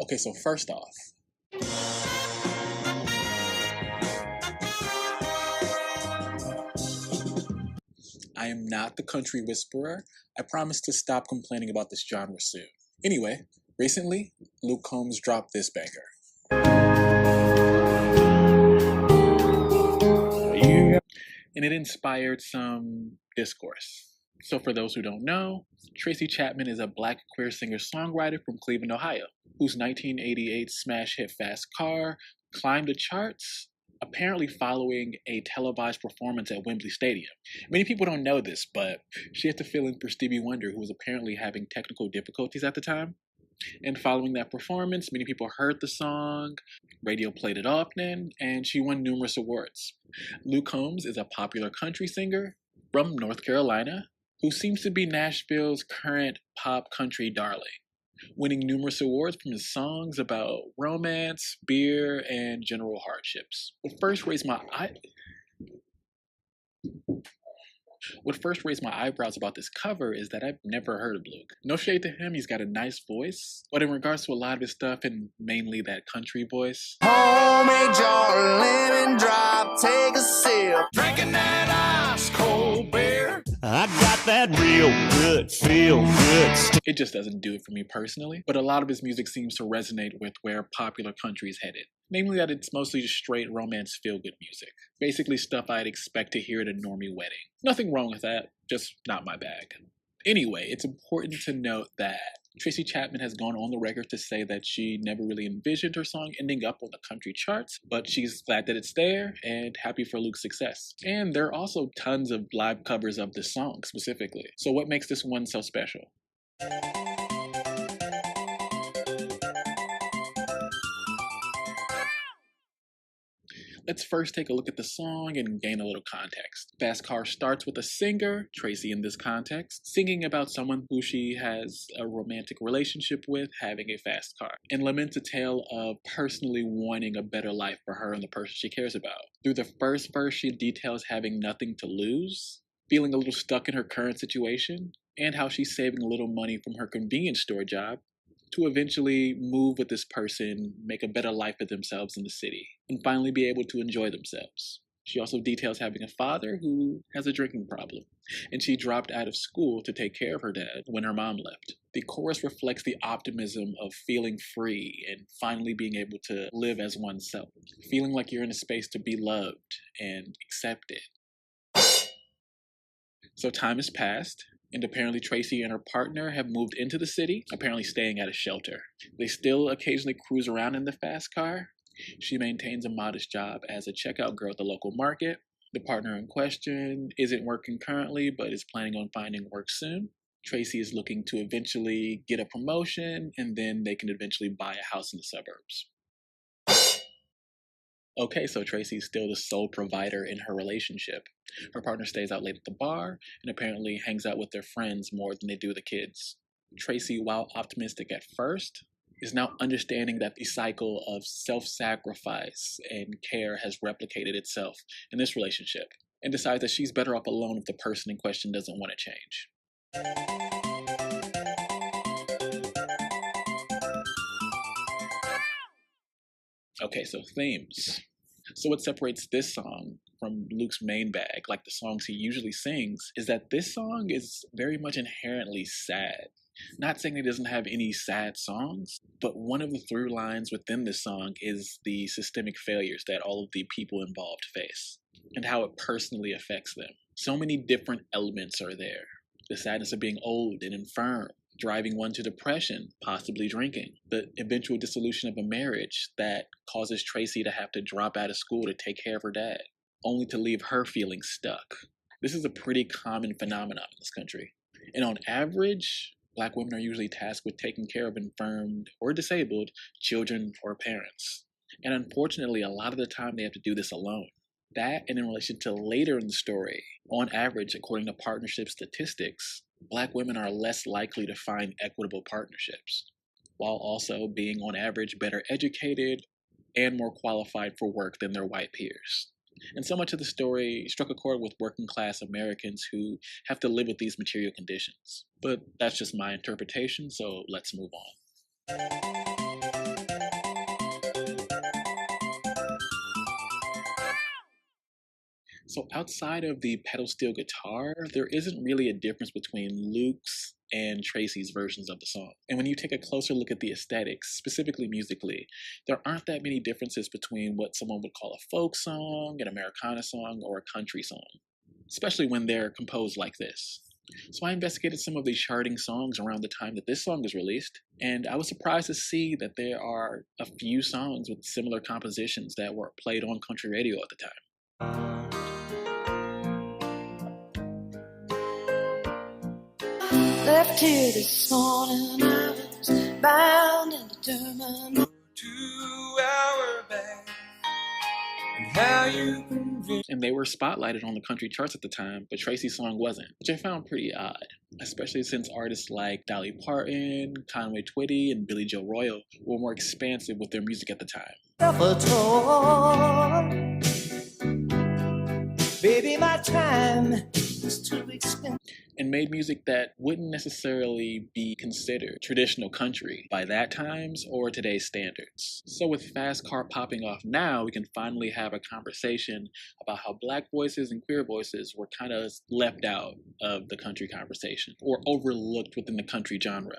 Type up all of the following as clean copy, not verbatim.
Okay, so first off, I am not the country whisperer. I promise to stop complaining about this genre soon. Anyway, recently, Luke Combs dropped this banger. And it inspired some discourse. So for those who don't know, Tracy Chapman is a Black queer singer-songwriter from Cleveland, Ohio, whose 1988 smash hit Fast Car climbed the charts, apparently following a televised performance at Wembley Stadium. Many people don't know this, but she had to fill in for Stevie Wonder, who was apparently having technical difficulties at the time. And following that performance, many people heard the song, radio played it often, and she won numerous awards. Luke Combs is a popular country singer from North Carolina who seems to be Nashville's current pop country darling, winning numerous awards from his songs about romance, beer, and general hardships. What first raised my eyebrows about this cover is that I've never heard of Luke. No shade to him, he's got a nice voice, but in regards to a lot of his stuff, and mainly that country voice, homemade jar, lemon drop, take a sip, drinking that ice cold beer. I got that real good, feel good stuff. It just doesn't do it for me personally, but a lot of his music seems to resonate with where popular country is headed. Namely that it's mostly just straight romance feel-good music. Basically stuff I'd expect to hear at a normie wedding. Nothing wrong with that, just not my bag. Anyway, it's important to note that Tracy Chapman has gone on the record to say that she never really envisioned her song ending up on the country charts, but she's glad that it's there and happy for Luke's success. And there are also tons of live covers of this song specifically. So what makes this one so special? Let's first take a look at the song and gain a little context. Fast Car starts with a singer, Tracy in this context, singing about someone who she has a romantic relationship with having a fast car, and laments a tale of personally wanting a better life for her and the person she cares about. Through the first verse, she details having nothing to lose, feeling a little stuck in her current situation, and how she's saving a little money from her convenience store job to eventually move with this person, make a better life for themselves in the city, and finally be able to enjoy themselves. She also details having a father who has a drinking problem, and she dropped out of school to take care of her dad when her mom left. The chorus reflects the optimism of feeling free and finally being able to live as oneself, feeling like you're in a space to be loved and accepted. So time has passed, and apparently Tracy and her partner have moved into the city, apparently staying at a shelter. They still occasionally cruise around in the fast car. She maintains a modest job as a checkout girl at the local market. The partner in question isn't working currently, but is planning on finding work soon. Tracy is looking to eventually get a promotion, and then they can eventually buy a house in the suburbs. Okay, so Tracy's still the sole provider in her relationship. Her partner stays out late at the bar and apparently hangs out with their friends more than they do the kids. Tracy, while optimistic at first, is now understanding that the cycle of self-sacrifice and care has replicated itself in this relationship, and decides that she's better off alone if the person in question doesn't want to change. Okay, so themes. So what separates this song from Luke's main bag, like the songs he usually sings, is that this song is very much inherently sad. Not saying it doesn't have any sad songs, but one of the through lines within this song is the systemic failures that all of the people involved face, and how it personally affects them. So many different elements are there. The sadness of being old and infirm, driving one to depression, possibly drinking. The eventual dissolution of a marriage that causes Tracy to have to drop out of school to take care of her dad, only to leave her feeling stuck. This is a pretty common phenomenon in this country. And on average, Black women are usually tasked with taking care of infirmed or disabled children or parents. And unfortunately, a lot of the time they have to do this alone. That, and in relation to later in the story, on average, according to partnership statistics, Black women are less likely to find equitable partnerships, while also being on average better educated and more qualified for work than their white peers. And so much of the story struck a chord with working class Americans who have to live with these material conditions. But that's just my interpretation, so let's move on. So outside of the pedal steel guitar, there isn't really a difference between Luke's and Tracy's versions of the song. And when you take a closer look at the aesthetics, specifically musically, there aren't that many differences between what someone would call a folk song, an Americana song, or a country song, especially when they're composed like this. So I investigated some of these charting songs around the time that this song was released, and I was surprised to see that there are a few songs with similar compositions that were played on country radio at the time. Left here this morning, I was bound and determined to our back. And how you convinced. And they were spotlighted on the country charts at the time, but Tracy's song wasn't, which I found pretty odd, especially since artists like Dolly Parton, Conway Twitty, and Billy Joe Royal were more expansive with their music at the time. Baby, my time is too expensive. And made music that wouldn't necessarily be considered traditional country by that time's or today's standards. So with Fast Car popping off now, we can finally have a conversation about how Black voices and queer voices were kind of left out of the country conversation or overlooked within the country genre.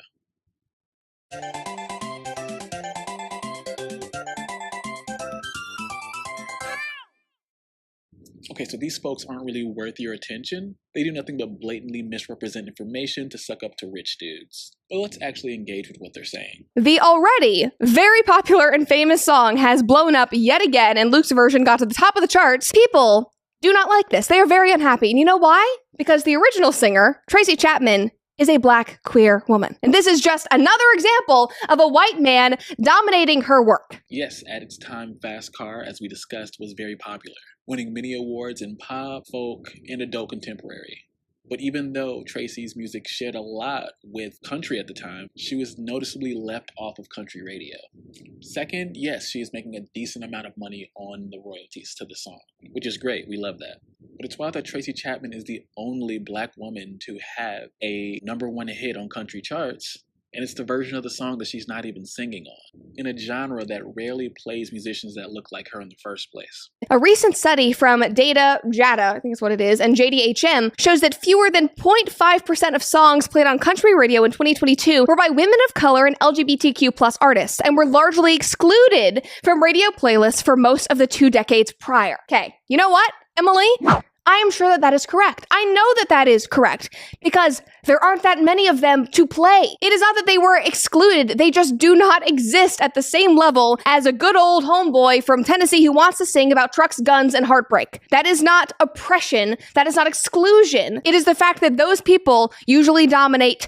Okay, so these folks aren't really worth your attention. They do nothing but blatantly misrepresent information to suck up to rich dudes. But let's actually engage with what they're saying. The already very popular and famous song has blown up yet again, and Luke's version got to the top of the charts. People do not like this. They are very unhappy. And you know why? Because the original singer, Tracy Chapman, is a Black queer woman. And this is just another example of a white man dominating her work. Yes, at its time, Fast Car, as we discussed, was very popular, winning many awards in pop, folk, and adult contemporary. But even though Tracy's music shared a lot with country at the time, she was noticeably left off of country radio. Second, yes, she is making a decent amount of money on the royalties to the song, which is great, we love that. But it's wild that Tracy Chapman is the only Black woman to have a #1 hit on country charts, and it's the version of the song that she's not even singing on, in a genre that rarely plays musicians that look like her in the first place. A recent study from Jada, I think is what it is, and JDHM shows that fewer than 0.5% of songs played on country radio in 2022 were by women of color and LGBTQ plus artists, and were largely excluded from radio playlists for most of the 2 decades prior. Okay, you know what, Emily? I am sure that that is correct. I know that that is correct because there aren't that many of them to play. It is not that they were excluded. They just do not exist at the same level as a good old homeboy from Tennessee who wants to sing about trucks, guns, and heartbreak. That is not oppression. That is not exclusion. It is the fact that those people usually dominate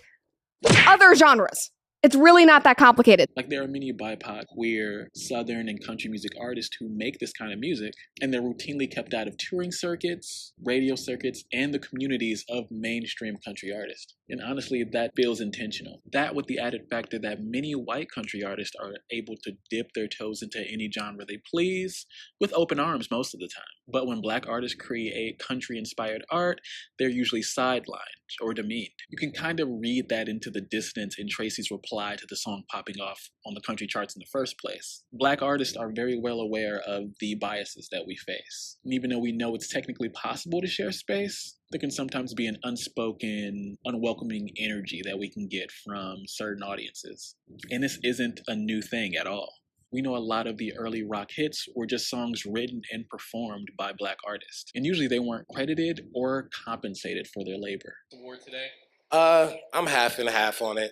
other genres. It's really not that complicated. Like, there are many BIPOC, queer, Southern, and country music artists who make this kind of music, and they're routinely kept out of touring circuits, radio circuits, and the communities of mainstream country artists. And honestly, that feels intentional. That with the added factor that many white country artists are able to dip their toes into any genre they please, with open arms most of the time. But when Black artists create country-inspired art, they're usually sidelined or demeaned. You can kind of read that into the dissonance in Tracy's reply to the song popping off on the country charts in the first place. Black artists are very well aware of the biases that we face. And even though we know it's technically possible to share space, there can sometimes be an unspoken, unwelcoming energy that we can get from certain audiences. And this isn't a new thing at all. We know a lot of the early rock hits were just songs written and performed by Black artists. And usually they weren't credited or compensated for their labor. Award today? I'm half and half on it.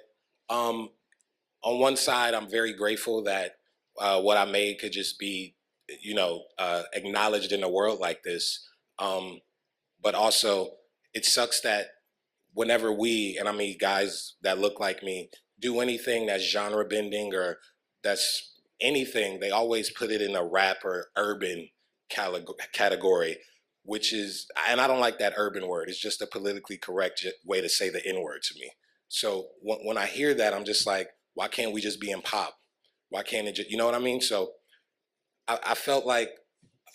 On one side, I'm very grateful that what I made could just be, acknowledged in a world like this. But also, it sucks that whenever we, and I mean guys that look like me, do anything that's genre bending or that's anything, they always put it in a rap or urban category, which is, and I don't like that urban word. It's just a politically correct way to say the N-word to me. So when I hear that, I'm just like, why can't we just be in pop? Why can't it just, you know what I mean? So I felt like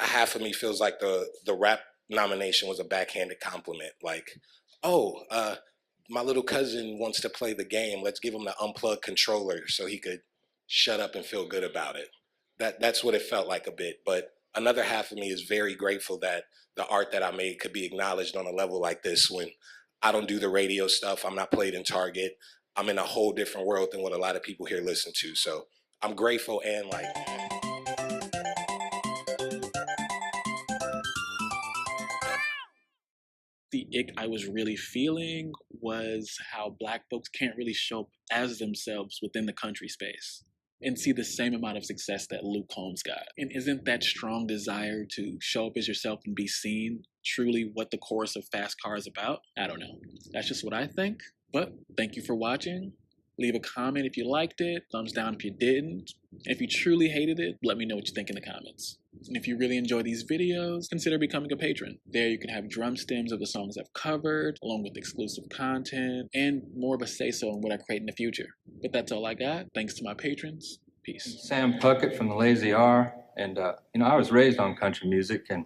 half of me feels like the rap nomination was a backhanded compliment. Like, oh, my little cousin wants to play the game. Let's give him the unplugged controller so he could shut up and feel good about it. That's what it felt like a bit. But another half of me is very grateful that the art that I made could be acknowledged on a level like this when I don't do the radio stuff. I'm not played in Target. I'm in a whole different world than what a lot of people here listen to. So I'm grateful and like... The ick I was really feeling was how Black folks can't really show up as themselves within the country space and see the same amount of success that Luke Combs got. And isn't that strong desire to show up as yourself and be seen truly what the chorus of Fast Car is about? I don't know. That's just what I think. But thank you for watching. Leave a comment if you liked it, thumbs down if you didn't. If you truly hated it, let me know what you think in the comments. And if you really enjoy these videos, consider becoming a patron. There you can have drum stems of the songs I've covered, along with exclusive content, and more of a say-so in what I create in the future. But that's all I got. Thanks to my patrons. Peace. Sam Puckett from the Lazy R, and I was raised on country music, and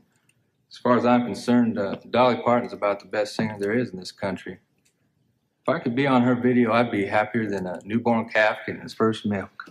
as far as I'm concerned, Dolly Parton's about the best singer there is in this country. If I could be on her video, I'd be happier than a newborn calf getting its first milk.